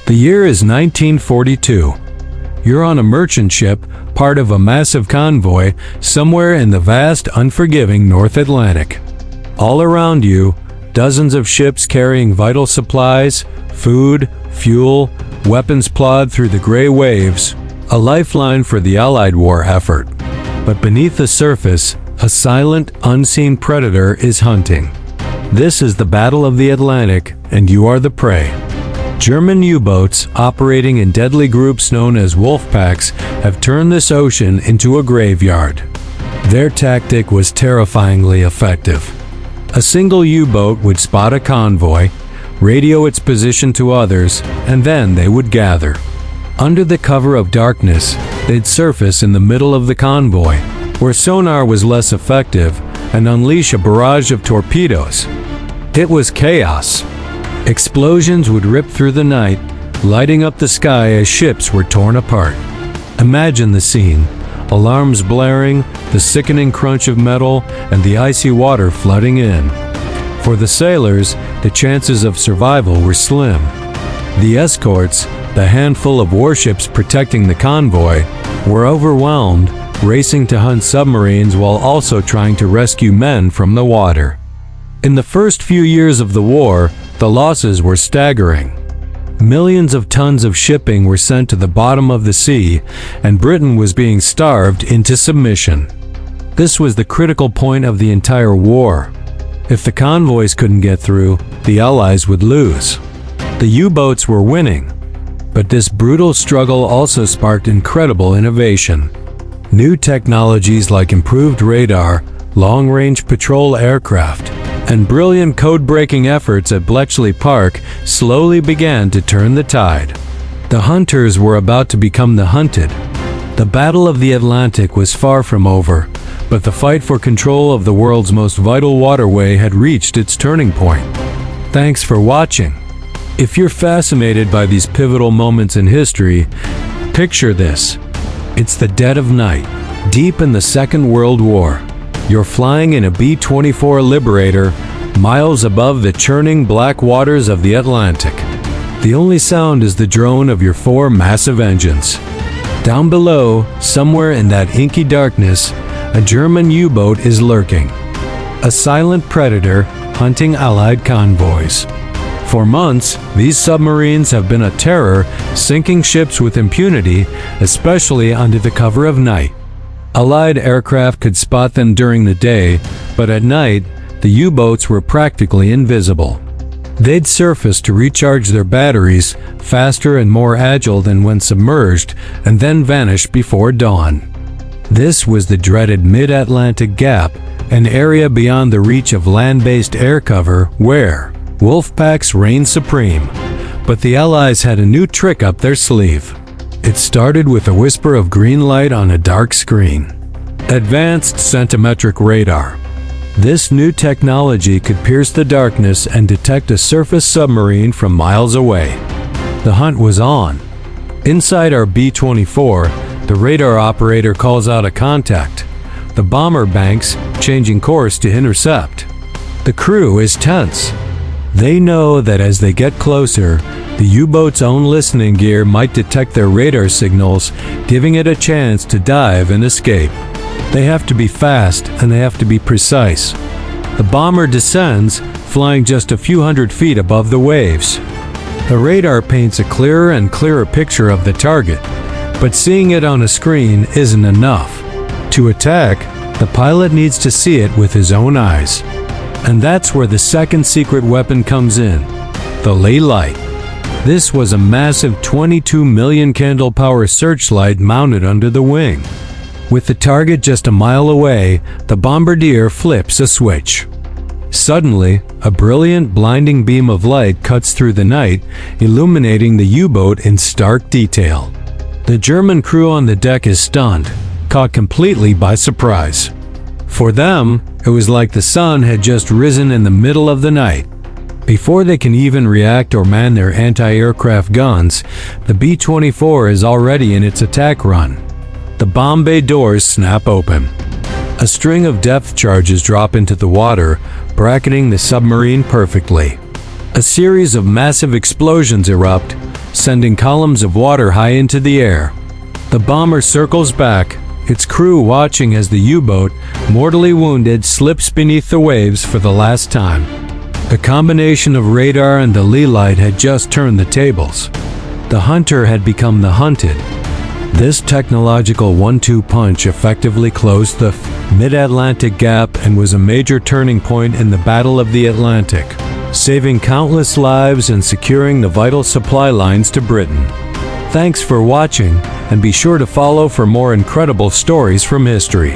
The year is 1942. You're on a merchant ship, part of a massive convoy, somewhere in the vast, unforgiving North Atlantic. All around you, dozens of ships carrying vital supplies, food, fuel, weapons plod through the gray waves, a lifeline for the Allied war effort. But beneath the surface, a silent, unseen predator is hunting. This is the Battle of the Atlantic, and you are the prey. German U-boats, operating in deadly groups known as wolf packs, have turned this ocean into a graveyard. Their tactic was terrifyingly effective. A single U-boat would spot a convoy, radio its position to others, and then they would gather. Under the cover of darkness, they'd surface in the middle of the convoy, where sonar was less effective, and unleash a barrage of torpedoes. It was chaos. Explosions would rip through the night, lighting up the sky as ships were torn apart. Imagine the scene: alarms blaring, the sickening crunch of metal, and the icy water flooding in. For the sailors, the chances of survival were slim. The escorts, the handful of warships protecting the convoy, were overwhelmed, racing to hunt submarines while also trying to rescue men from the water. In the first few years of the war, the losses were staggering. Millions of tons of shipping were sent to the bottom of the sea, and Britain was being starved into submission. This was the critical point of the entire war. If the convoys couldn't get through, the Allies would lose. The U-boats were winning, but this brutal struggle also sparked incredible innovation. New technologies like improved radar, long-range patrol aircraft, and brilliant code-breaking efforts at Bletchley Park slowly began to turn the tide. The hunters were about to become the hunted. The Battle of the Atlantic was far from over, but the fight for control of the world's most vital waterway had reached its turning point. Thanks for watching. If you're fascinated by these pivotal moments in history, picture this. It's the dead of night, deep in the Second World War. You're flying in a B-24 Liberator, miles above the churning black waters of the Atlantic. The only sound is the drone of your 4 massive engines. Down below, somewhere in that inky darkness, a German U-boat is lurking. A silent predator hunting Allied convoys. For months, these submarines have been a terror, sinking ships with impunity, especially under the cover of night. Allied aircraft could spot them during the day, but at night, the U-boats were practically invisible. They'd surface to recharge their batteries, faster and more agile than when submerged, and then vanish before dawn. This was the dreaded Mid-Atlantic Gap, an area beyond the reach of land-based air cover where wolf packs reigned supreme. But the Allies had a new trick up their sleeve. It started with a whisper of green light on a dark screen. Advanced centimetric radar. This new technology could pierce the darkness and detect a surface submarine from miles away. The hunt was on. Inside our B-24, the radar operator calls out a contact. The bomber banks, changing course to intercept. The crew is tense. They know that as they get closer, the U-boat's own listening gear might detect their radar signals, giving it a chance to dive and escape. They have to be fast and they have to be precise. The bomber descends, flying just a few hundred feet above the waves. The radar paints a clearer and clearer picture of the target, but seeing it on a screen isn't enough. To attack, the pilot needs to see it with his own eyes. And that's where the second secret weapon comes in, the Ley light. This was a massive 22 million candle power searchlight mounted under the wing. With the target just a mile away, the bombardier flips a switch. Suddenly, a brilliant, blinding beam of light cuts through the night, illuminating the U-boat in stark detail. The German crew on the deck is stunned, caught completely by surprise. For them, it was like the sun had just risen in the middle of the night. Before they can even react or man their anti-aircraft guns, the B-24 is already in its attack run. The bomb bay doors snap open. A string of depth charges drop into the water, bracketing the submarine perfectly. A series of massive explosions erupt, sending columns of water high into the air. The bomber circles back, its crew watching as the U-boat, mortally wounded, slips beneath the waves for the last time. The combination of radar and the lee light had just turned the tables. The hunter had become the hunted. This technological one-two punch effectively closed the mid-Atlantic gap and was a major turning point in the Battle of the Atlantic, saving countless lives and securing the vital supply lines to Britain. Thanks for watching, and be sure to follow for more incredible stories from history.